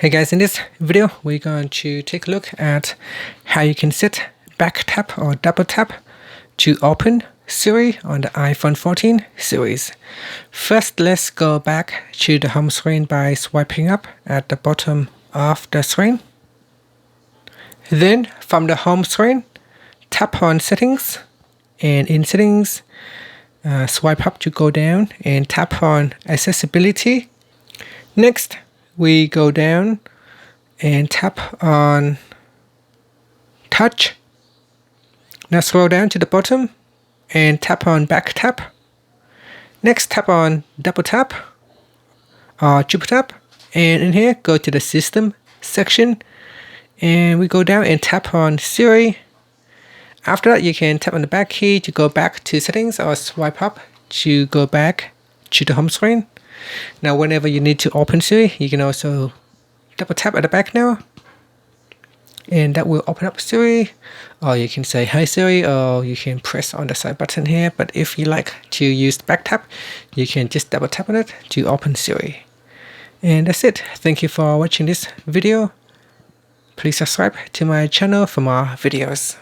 Hey guys, in this video we're going to take a look at how you can set back tap or double tap to open Siri on the iPhone 14 series. First, let's go back to the home screen by swiping up at the bottom of the screen. Then from the home screen, tap on settings, and in settings swipe up to go down and tap on accessibility. Next, we go down and tap on touch. Now scroll down to the bottom and tap on back tap. Next, tap on double tap or triple tap, and in here go to the system section and we go down and tap on Siri. After that, you can tap on the back key to go back to settings or swipe up to go back to the home screen. Now whenever you need to open Siri, you can also double tap at the back now, and that will open up Siri, or you can say hi Siri, or you can press on the side button here. But if you like to use the back tap, you can just double tap on it to open Siri. And that's it. Thank you for watching this video. Please subscribe to my channel for more videos.